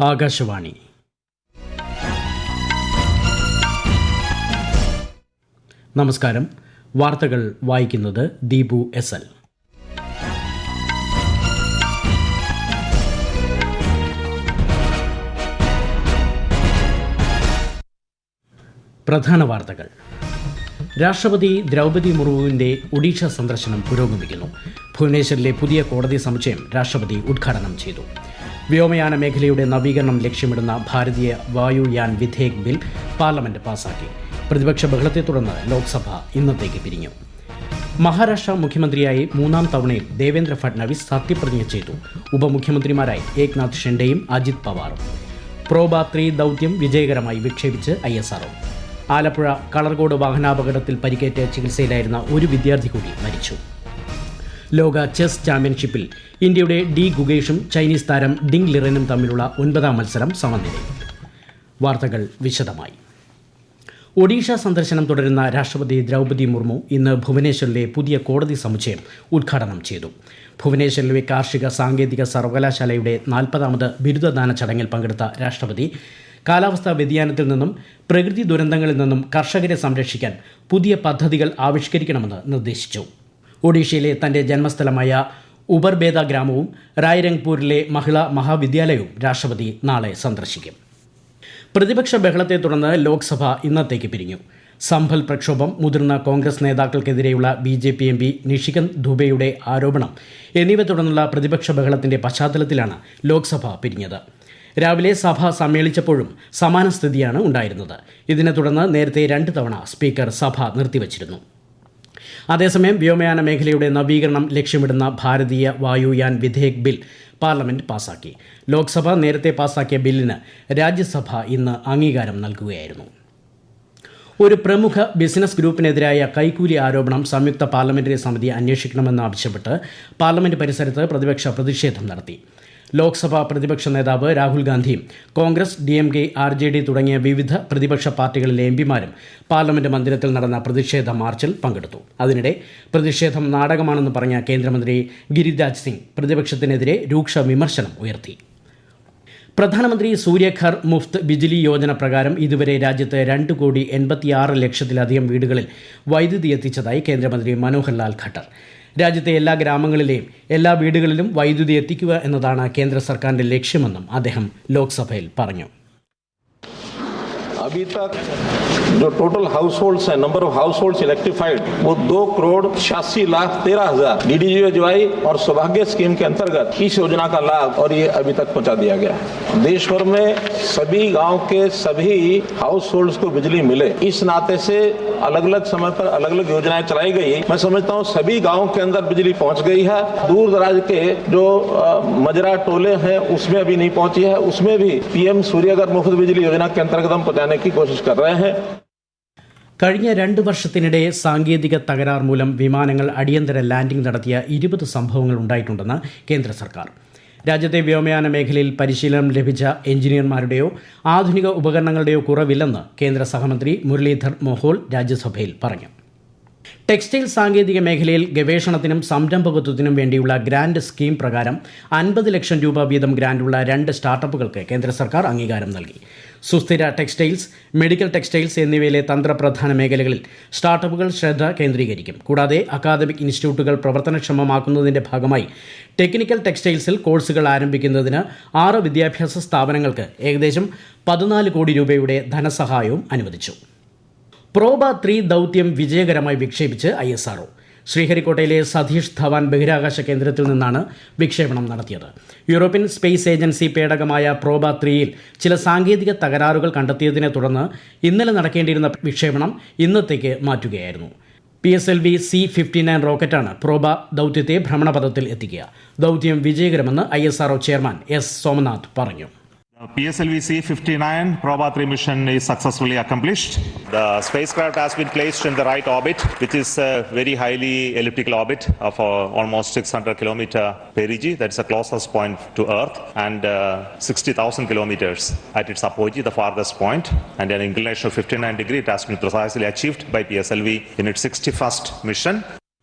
ആകാശവാണി. നമസ്കാരം. വാർത്തകൾ വായിക്കുന്നത് ദീപു എസ് എൽ. പ്രധാന വാർത്തകൾ. രാഷ്ട്രപതി ദ്രൗപദി മുർമുവിന്റെ ഒഡീഷ സന്ദർശനം പുരോഗമിക്കുന്നു. ഭുവനേശ്വറിലെ പുതിയ കോടതി സമുച്ചയം രാഷ്ട്രപതി ഉദ്ഘാടനം ചെയ്തു. വ്യോമയാന മേഖലയുടെ നവീകരണം ലക്ഷ്യമിടുന്ന ഭാരതീയ വായുയാൻ വിധേയക് ബിൽ പാർലമെന്റ് പാസാക്കി. പ്രതിപക്ഷ ബഹളത്തെ തുടർന്ന് ലോക്സഭ ഇന്നത്തേക്ക് പിരിഞ്ഞു. മഹാരാഷ്ട്ര മുഖ്യമന്ത്രിയായി 3ാം തവണയും ദേവേന്ദ്ര ഫഡ്നവിസ് സത്യപ്രതിജ്ഞ ചെയ്തു. ഉപമുഖ്യമന്ത്രിമാരായി ഏക്നാഥ് ഷിൻഡെയും അജിത് പവാറും. പ്രോബ 3 ദൗത്യം വിജയകരമായി വിക്ഷേപിച്ച് ISRO. ആലപ്പുഴ കളർകോട് വാഹനാപകടത്തിൽ പരിക്കേറ്റ് ചികിത്സയിലായിരുന്ന ഒരു വിദ്യാർത്ഥി കൂടി മരിച്ചു. ലോക ചെസ് ചാമ്പ്യൻഷിപ്പിൽ ഇന്ത്യയുടെ ഡി ഗുഗേഷും ചൈനീസ് താരം ഡിങ് ലിറനും തമ്മിലുള്ള 9ാം മത്സരം സമനിലയിൽ. വാർത്തകൾ വിശദമായി. ഒഡീഷ സന്ദർശനം തുടരുന്ന രാഷ്ട്രപതി ദ്രൗപദി മുർമു ഇന്ന് ഭുവനേശ്വറിലെ പുതിയ കോടതി സമുച്ചയം ഉദ്ഘാടനം ചെയ്തു. ഭുവനേശ്വറിലെ കാർഷിക സാങ്കേതിക സർവകലാശാലയുടെ 40ാമത് ബിരുദദാന ചടങ്ങിൽ പങ്കെടുത്ത രാഷ്ട്രപതി കാലാവസ്ഥാ വ്യതിയാനത്തിൽ നിന്നും പ്രകൃതി ദുരന്തങ്ങളിൽ നിന്നും കർഷകരെ സംരക്ഷിക്കാൻ പുതിയ പദ്ധതികൾ ആവിഷ്കരിക്കണമെന്ന് നിർദ്ദേശിച്ചു. ഒഡീഷയിലെ തന്റെ ജന്മസ്ഥലമായ ഉബർബേദ ഗ്രാമവും റായ്രംഗ്പൂരിലെ മഹിളാ മഹാവിദ്യാലയവും രാഷ്ട്രപതി നാളെ സന്ദർശിക്കും. പ്രതിപക്ഷ ബഹളത്തെ തുടർന്ന് ലോക്സഭ ഇന്നത്തേക്ക് പിരിഞ്ഞു. സംഭൽ പ്രക്ഷോഭം, മുതിർന്ന കോൺഗ്രസ് നേതാക്കൾക്കെതിരെയുള്ള BJP MP നിഷികാന്ത് ദുബെയുടെ ആരോപണം എന്നിവ തുടർന്നുള്ള പ്രതിപക്ഷ ബഹളത്തിന്റെ പശ്ചാത്തലത്തിലാണ് ലോക്സഭ പിരിഞ്ഞത്. രാവിലെ സഭ സമ്മേളിച്ചപ്പോഴും സമാന സ്ഥിതിയാണ് ഉണ്ടായിരുന്നത്. ഇതിനെ തുടർന്ന് നേരത്തെ 2 തവണ സ്പീക്കർ സഭ നിർത്തിവച്ചിരുന്നു. അതേസമയം വ്യോമയാന മേഖലയുടെ നവീകരണം ലക്ഷ്യമിടുന്ന ഭാരതീയ വായുയാൻ വിധേയക് ബിൽ പാർലമെന്റ് പാസാക്കി. ലോക്സഭ നേരത്തെ പാസാക്കിയ ബില്ലിന് രാജ്യസഭ ഇന്ന് അംഗീകാരം നൽകുകയായിരുന്നു. ഒരു പ്രമുഖ ബിസിനസ് ഗ്രൂപ്പിനെതിരായ കൈക്കൂലി ആരോപണം സംയുക്ത പാർലമെന്ററി സമിതി അന്വേഷിക്കണമെന്നാവശ്യപ്പെട്ട് പാർലമെന്റ് പരിസരത്ത് പ്രതിപക്ഷ പ്രതിഷേധം നടത്തി. ലോക്സഭാ പ്രതിപക്ഷ നേതാവ് രാഹുൽ ഗാന്ധിയും കോൺഗ്രസ്, DMK, RJD തുടങ്ങിയ വിവിധ പ്രതിപക്ഷ പാർട്ടികളിലെ MPമാരും പാർലമെന്റ് മന്ദിരത്തിൽ നടന്ന പ്രതിഷേധ മാർച്ചിൽ പങ്കെടുത്തു. അതിനിടെ പ്രതിഷേധം നാടകമാണെന്ന് പറഞ്ഞ കേന്ദ്രമന്ത്രി ഗിരിരാജ് സിംഗ് പ്രതിപക്ഷത്തിനെതിരെ രൂക്ഷ വിമർശനം ഉയർത്തി. പ്രധാനമന്ത്രി സൂര്യഘർ മുഫ്ത് ബിജ്ലി യോജന പ്രകാരം ഇതുവരെ രാജ്യത്ത് 2,86,00,000-ലധികം വീടുകളിൽ വൈദ്യുതി എത്തിച്ചതായി കേന്ദ്രമന്ത്രി മനോഹർ ലാൽ ഖട്ടർ. രാജ്യത്തെ എല്ലാ ഗ്രാമങ്ങളിലെയും എല്ലാ വീടുകളിലും വൈദ്യുതി എത്തിക്കുക എന്നതാണ് കേന്ദ്ര സർക്കാരിന്റെ ലക്ഷ്യമെന്നും അദ്ദേഹം ലോക്സഭയിൽ പറഞ്ഞു. अभी तक जो टोटल हाउस है, number of house holds electrified, वो 2,86,13,000 DDGY और सौभाग्य स्कीम के अंतर्गत इस योजना का लाभ और ये अभी तक पहुंचा दिया गया है. देश भर में सभी गांव के सभी हाउस होल्ड्स को बिजली मिले, इस नाते से अलग अलग समय पर अलग अलग योजनाएं चलाई गई. मैं समझता हूँ सभी गाँव के अंदर बिजली पहुंच गई है. दूर दराज के जो मजरा टोले हैं उसमें अभी नहीं पहुंची है. उसमें भी PM सूर्यघर मुफ्त बिजली योजना के अंतर्गत हम पहुंचाने की कोशिश कर रहे हैं. കഴിഞ്ഞ 2 വർഷത്തിനിടെ സാങ്കേതിക തകരാർ മൂലം വിമാനങ്ങൾ അടിയന്തര ലാൻഡിംഗ് നടത്തിയ 20 സംഭവങ്ങൾ ഉണ്ടായിട്ടുണ്ടെന്ന് കേന്ദ്ര സർക്കാർ. രാജ്യത്തെ വ്യോമയാന മേഖലയിൽ പരിശീലനം ലഭിച്ച എഞ്ചിനീയർമാരുടെയോ ആധുനിക ഉപകരണങ്ങളുടെയോ കുറവില്ലെന്ന് കേന്ദ്ര സഹമന്ത്രി മുരളീധർ മൊഹോൾ രാജ്യസഭയിൽ പറഞ്ഞു. ടെക്സ്റ്റൈൽ സാങ്കേതിക മേഖലയിൽ ഗവേഷണത്തിനും സംരംഭകത്വത്തിനും വേണ്ടിയുള്ള ഗ്രാന്റ് സ്കീം പ്രകാരം 50 ലക്ഷം രൂപ വീതം ഗ്രാന്റുള്ള 2 സ്റ്റാർട്ടപ്പുകൾക്ക് കേന്ദ്ര സർക്കാർ അംഗീകാരം നൽകി. സുസ്ഥിര ടെക്സ്റ്റൈൽസ്, മെഡിക്കൽ ടെക്സ്റ്റൈൽസ് എന്നിവയിലെ തന്ത്രപ്രധാന മേഖലകളിൽ സ്റ്റാർട്ടപ്പുകൾ ശ്രദ്ധ കേന്ദ്രീകരിക്കും. കൂടാതെ അക്കാദമിക് ഇൻസ്റ്റിറ്റ്യൂട്ടുകൾ പ്രവർത്തനക്ഷമമാക്കുന്നതിന്റെ ഭാഗമായി ടെക്നിക്കൽ ടെക്സ്റ്റൈൽസിൽ കോഴ്സുകൾ ആരംഭിക്കുന്നതിന് 6 വിദ്യാഭ്യാസ സ്ഥാപനങ്ങൾക്ക് ഏകദേശം 14 കോടി രൂപയുടെ ധനസഹായവും അനുവദിച്ചു. പ്രോബ 3 ദൗത്യം വിജയകരമായി വിക്ഷേപിച്ച് ISRO. ശ്രീഹരിക്കോട്ടയിലെ സതീഷ് ധവാൻ ബഹിരാകാശ കേന്ദ്രത്തിൽ നിന്നാണ് വിക്ഷേപണം നടത്തിയത്. യൂറോപ്യൻ സ്പേസ് ഏജൻസി പേടകമായ പ്രോബ 3യിൽ ചില സാങ്കേതിക തകരാറുകൾ കണ്ടെത്തിയതിനെ തുടർന്ന് ഇന്നലെ നടക്കേണ്ടിയിരുന്ന വിക്ഷേപണം ഇന്നത്തേക്ക് മാറ്റുകയായിരുന്നു. PSLV C-59 റോക്കറ്റാണ് പ്രോബ ദൗത്യത്തെ ഭ്രമണപഥത്തിൽ എത്തിക്കുക. ദൗത്യം വിജയകരമെന്ന് ISRO ചെയർമാൻ S. സോമനാഥ് പറഞ്ഞു. PSLV C-59 Proba 3 mission is successfully accomplished. The spacecraft has been placed in the right orbit, which is a very highly elliptical orbit of almost 600 km perigee. That's the closest point to Earth, and 60,000 kilometers at its apogee, the farthest point, and an inclination of 59 degrees. It has been precisely achieved by PSLV in its 61st mission.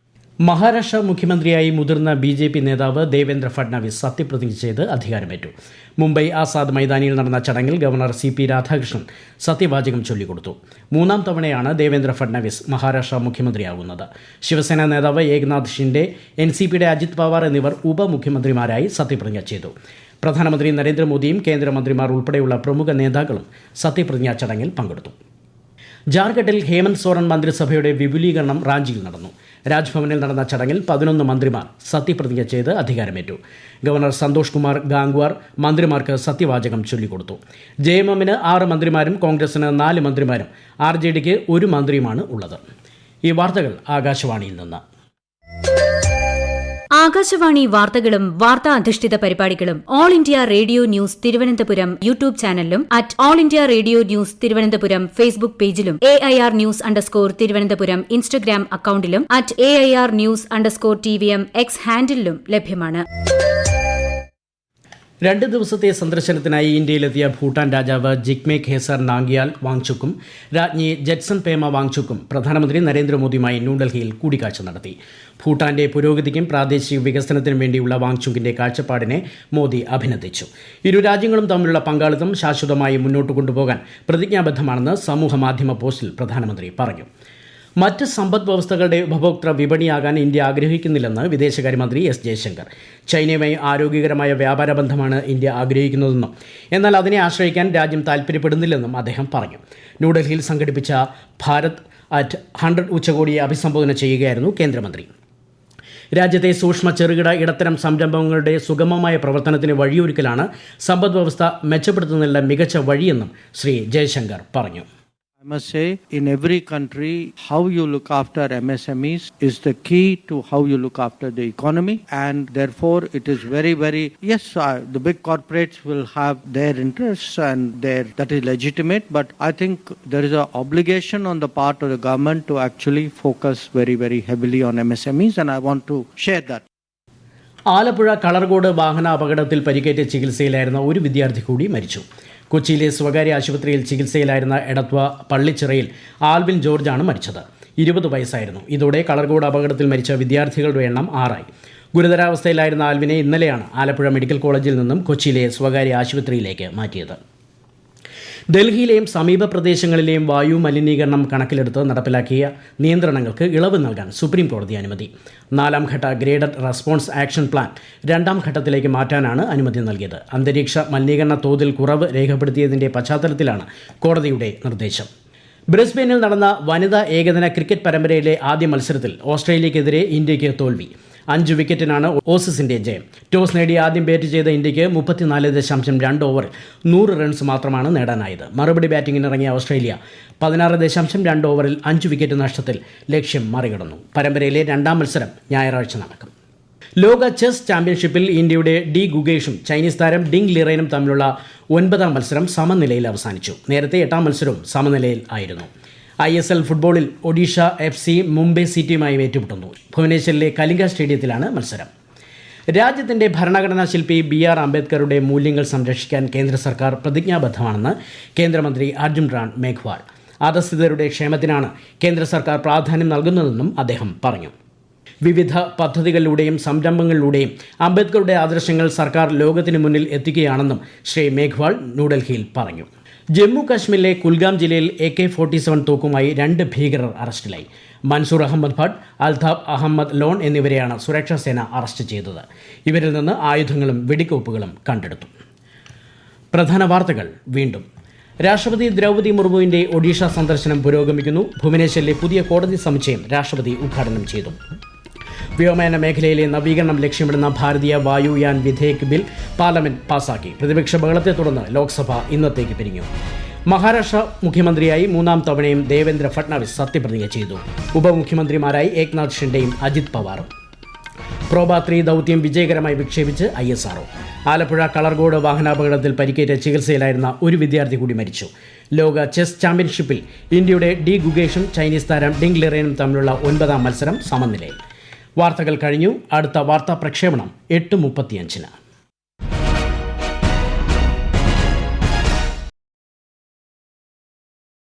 Maharashtra മുഖ്യമന്ത്രിയായി മുതിർന്ന BJP നേതാവ് ദേവേന്ദ്ര ഫഡ്നാവിസ് സത്യപ്രതിജ്ഞ ചെയ്ത് അധികാരമേറ്റു. മുംബൈ ആസാദ് മൈതാനിയിൽ നടന്ന ചടങ്ങിൽ governor CP Radhakrishnan സത്യവാചകം ചൊല്ലിക്കൊടുത്തു. 3ാം തവണയാണ് ദേവേന്ദ്ര ഫഡ്നാവിസ് മഹാരാഷ്ട്ര മുഖ്യമന്ത്രിയാകുന്നത്. ശിവസേന നേതാവ് ഏക്നാഥ് ഷിൻഡെ, NCPയുടെ അജിത് പവാർ എന്നിവർ ഉപമുഖ്യമന്ത്രിമാരായി സത്യപ്രതിജ്ഞ ചെയ്തു. പ്രധാനമന്ത്രി നരേന്ദ്രമോദിയും കേന്ദ്രമന്ത്രിമാർ ഉൾപ്പെടെയുള്ള പ്രമുഖ നേതാക്കളും സത്യപ്രതിജ്ഞാ ചടങ്ങിൽ പങ്കെടുത്തു. ജാർഖണ്ഡിൽ ഹേമന്ത് സോറൻ മന്ത്രിസഭയുടെ വിപുലീകരണം റാഞ്ചിയിൽ നടന്നു. രാജ്ഭവനിൽ നടന്ന ചടങ്ങിൽ 11 മന്ത്രിമാർ സത്യപ്രതിജ്ഞ ചെയ്ത് അധികാരമേറ്റു. ഗവർണർ സന്തോഷ് കുമാർ ഗാംഗ്വാർ മന്ത്രിമാർക്ക് സത്യവാചകം ചൊല്ലിക്കൊടുത്തു. JMMന് 6 മന്ത്രിമാരും കോൺഗ്രസിന് 4 മന്ത്രിമാരും RJDക്ക് 1 മന്ത്രിയുമാണ് ഉള്ളത്. ഈ വാർത്തകൾ ആകാശവാണിയിൽ നിന്ന്. ആകാശവാണി വാർത്തകളും വാർത്താ അധിഷ്ഠിത പരിപാടികളും All India Radio news Thiruvananthapuram YouTube ചാനലിലും All India Radio news Thiruvananthapuram Facebook പേജിലും AIR ന്യൂസ് _തിരുവനന്തപുരം ഇൻസ്റ്റഗ്രാം അക്കൌണ്ടിലും AIR ന്യൂസ് _TVM X ഹാൻഡിലും ലഭ്യമാണ്. 2 ദിവസത്തെ സന്ദർശനത്തിനായി ഇന്ത്യയിലെത്തിയ ഭൂട്ടാൻ രാജാവ് ജിഗ്മെ ഖേസർ നാംഗ്യാൽ വാങ്ചുക്കും രാജ്ഞി ജെറ്റ്സൺ പേമ വാങ്ചുക്കും പ്രധാനമന്ത്രി നരേന്ദ്രമോദിയുമായി ന്യൂഡൽഹിയിൽ കൂടിക്കാഴ്ച നടത്തി. ഭൂട്ടാന്റെ പുരോഗതിക്കും പ്രാദേശിക വികസനത്തിനും വേണ്ടിയുള്ള വാങ്ചുക്കിന്റെ കാഴ്ചപ്പാടിനെ മോദി അഭിനന്ദിച്ചു. ഇരു രാജ്യങ്ങളും തമ്മിലുള്ള പങ്കാളിത്തം ശാശ്വതമായി മുന്നോട്ട് കൊണ്ടുപോകാൻ പ്രതിജ്ഞാബദ്ധമാണെന്ന് സമൂഹമാധ്യമ പോസ്റ്റിൽ പ്രധാനമന്ത്രി പറഞ്ഞു. മറ്റ് സമ്പദ് വ്യവസ്ഥകളുടെ ഉപഭോക്തൃ വിപണിയാകാൻ ഇന്ത്യ ആഗ്രഹിക്കുന്നില്ലെന്ന് വിദേശകാര്യമന്ത്രി S. ജയശങ്കർ. ചൈനയുമായി ആരോഗ്യകരമായ വ്യാപാര ബന്ധമാണ് ഇന്ത്യ ആഗ്രഹിക്കുന്നതെന്നും എന്നാൽ അതിനെ ആശ്രയിക്കാൻ രാജ്യം താൽപ്പര്യപ്പെടുന്നില്ലെന്നും അദ്ദേഹം പറഞ്ഞു. ന്യൂഡൽഹിയിൽ സംഘടിപ്പിച്ച ഭാരത് അറ്റ് 100 ഉച്ചകോടിയെ അഭിസംബോധന ചെയ്യുകയായിരുന്നു കേന്ദ്രമന്ത്രി. രാജ്യത്തെ സൂക്ഷ്മ ചെറുകിട ഇടത്തരം സംരംഭങ്ങളുടെ സുഗമമായ പ്രവർത്തനത്തിന് വഴിയൊരുക്കലാണ് സമ്പദ് വ്യവസ്ഥ മെച്ചപ്പെടുത്തുന്നതിനുള്ള മികച്ച വഴിയെന്നും ശ്രീ ജയശങ്കർ പറഞ്ഞു. I must say, in every country, how you look after MSMEs is the key to how you look after the economy, and therefore it is yes, the big corporates will have their interests and that is legitimate, but I think there is an obligation on the part of the government to actually focus very heavily on MSMEs, and I want to share that. Alappuzha Kalarcode വാഹന അപകടത്തിൽ പരിക്കേറ്റ് ചികിത്സയിലായിരുന്ന ഒരു വിദ്യാർത്ഥി കൂടി മരിച്ചു. കൊച്ചിയിലെ സ്വകാര്യ ആശുപത്രിയിൽ ചികിത്സയിലായിരുന്ന എടത്വ പള്ളിച്ചിറയിൽ ആൽവിൻ ജോർജാണ് മരിച്ചത്. 20 വയസ്സായിരുന്നു. ഇതോടെ കളർകോട് അപകടത്തിൽ മരിച്ച വിദ്യാർത്ഥികളുടെ എണ്ണം 6 ആയി. ഗുരുതരാവസ്ഥയിലായിരുന്ന ആൽവിനെ ഇന്നലെയാണ് ആലപ്പുഴ മെഡിക്കൽ കോളേജിൽ നിന്നും കൊച്ചിയിലെ സ്വകാര്യ ആശുപത്രിയിലേക്ക് മാറ്റിയത്. ഡൽഹിയിലെയും സമീപ പ്രദേശങ്ങളിലെയും വായു മലിനീകരണം കണക്കിലെടുത്ത് നടപ്പിലാക്കിയ നിയന്ത്രണങ്ങൾക്ക് ഇളവ് നൽകാൻ സുപ്രീം കോടതി അനുമതി. 4ാം ഘട്ട ഗ്രേഡഡ് റെസ്പോൺസ് ആക്ഷൻ പ്ലാൻ 2ാം ഘട്ടത്തിലേക്ക് മാറ്റാനാണ് അനുമതി നൽകിയത്. അന്തരീക്ഷ മലിനീകരണ തോതിൽ കുറവ് രേഖപ്പെടുത്തിയതിന്റെ പശ്ചാത്തലത്തിലാണ് കോടതിയുടെ നിർദ്ദേശം. ബ്രിസ്ബെയിനിൽ നടന്ന വനിതാ ഏകദിന ക്രിക്കറ്റ് പരമ്പരയിലെ ആദ്യ മത്സരത്തിൽ ഓസ്ട്രേലിയക്കെതിരെ ഇന്ത്യയ്ക്ക് തോൽവി. 5 വിക്കറ്റിനാണ് ഓസീസിന്റെ ജയം. ടോസ് നേടി ആദ്യം ബാറ്റ് ചെയ്ത ഇന്ത്യയ്ക്ക് 34.2 ഓവറിൽ 100 റൺസ് മാത്രമാണ് നേടാനായത്. മറുപടി ബാറ്റിംഗിനിറങ്ങിയ ഓസ്ട്രേലിയ 16.2 ഓവറിൽ 5 വിക്കറ്റ് നഷ്ടത്തിൽ ലക്ഷ്യം മറികടന്നു. പരമ്പരയിലെ 2ാം മത്സരം ഞായറാഴ്ച നടക്കും. ലോക ചെസ് ചാമ്പ്യൻഷിപ്പിൽ ഇന്ത്യയുടെ ഡി ഗുഗേഷും ചൈനീസ് താരം ഡിങ് ലിറേനും തമ്മിലുള്ള 9ാം മത്സരം സമനിലയിൽ അവസാനിച്ചു. നേരത്തെ 8ാം മത്സരവും സമനിലയിൽ ആയിരുന്നു. ISL ഫുട്ബോളിൽ ഒഡീഷ FC മുംബൈ സിറ്റിയുമായി ഏറ്റുമുട്ടുന്നു. ഭുവനേശ്വറിലെ കലിംഗ സ്റ്റേഡിയത്തിലാണ് മത്സരം. രാജ്യത്തിന്റെ ഭരണഘടനാ ശില്പി BR അംബേദ്കറുടെ മൂല്യങ്ങൾ സംരക്ഷിക്കാൻ കേന്ദ്ര സർക്കാർ പ്രതിജ്ഞാബദ്ധമാണെന്ന് കേന്ദ്രമന്ത്രി അർജുൻ റാം മേഘ്വാൾ. അധസ്ഥിതരുടെ ക്ഷേമത്തിനാണ് കേന്ദ്ര സർക്കാർ പ്രാധാന്യം നൽകുന്നതെന്നും അദ്ദേഹം പറഞ്ഞു. വിവിധ പദ്ധതികളിലൂടെയും സംരംഭങ്ങളിലൂടെയും അംബേദ്കറുടെ ആദർശങ്ങൾ സർക്കാർ ലോകത്തിന് മുന്നിൽ എത്തിക്കുകയാണെന്നും ശ്രീ മേഘ്വാൾ ന്യൂഡൽഹിയിൽ പറഞ്ഞു. ജമ്മു കാശ്മീരിലെ കുൽഗാം ജില്ലയിൽ AK-47 തോക്കുമായി 2 ഭീകരർ അറസ്റ്റിലായി. മൻസൂർ അഹമ്മദ് ഭട്ട്, അൽതാഫ് അഹമ്മദ് ലോൺ എന്നിവരെയാണ് സുരക്ഷാ സേന അറസ്റ്റ് ചെയ്തത്. ഇവരിൽ നിന്ന് ആയുധങ്ങളും വെടിക്കോപ്പുകളും കണ്ടെടുത്തു. പ്രധാന വാർത്തകൾ വീണ്ടും. രാഷ്ട്രപതി ദ്രൗപദി മുർമുവിന്റെ ഒഡീഷ സന്ദർശനം പുരോഗമിക്കുന്നു. ഭുവനേശ്വറിലെ പുതിയ കോടതി സമുച്ചയം രാഷ്ട്രപതി ഉദ്ഘാടനം ചെയ്തു. വ്യോമയാന മേഖലയിലെ നവീകരണം ലക്ഷ്യമിടുന്ന ഭാരതീയ വായുയാൻ വിധേയക് ബിൽ പാർലമെന്റ് പാസാക്കി. പ്രതിപക്ഷ ബഹളത്തെ തുടർന്ന് ലോക്സഭ ഇന്നത്തേക്ക് പിരിഞ്ഞു. മഹാരാഷ്ട്ര മുഖ്യമന്ത്രിയായി 3ാം തവണയും ദേവേന്ദ്ര ഫഡ്നാവിസ് സത്യപ്രതിജ്ഞ ചെയ്തു. ഉപമുഖ്യമന്ത്രിമാരായി ഏക്നാഥ് ഷിൻഡെയും അജിത് പവാറും. പ്രോബ 3 ദൗത്യം വിജയകരമായി വിക്ഷേപിച്ച് ISRO. ആലപ്പുഴ കളർകോട് വാഹനാപകടത്തിൽ പരിക്കേറ്റ് ചികിത്സയിലായിരുന്ന ഒരു വിദ്യാർത്ഥി കൂടി മരിച്ചു. ലോക ചെസ് ചാമ്പ്യൻഷിപ്പിൽ ഇന്ത്യയുടെ ഡി ഗുഗേഷും ചൈനീസ് താരം ഡിങ് ലിറേനും തമ്മിലുള്ള 9ാം മത്സരം സമനിലയിൽ. വാർത്തകൾ കഴിഞ്ഞു. അടുത്ത വാർത്താ പ്രക്ഷേപണം 8:35.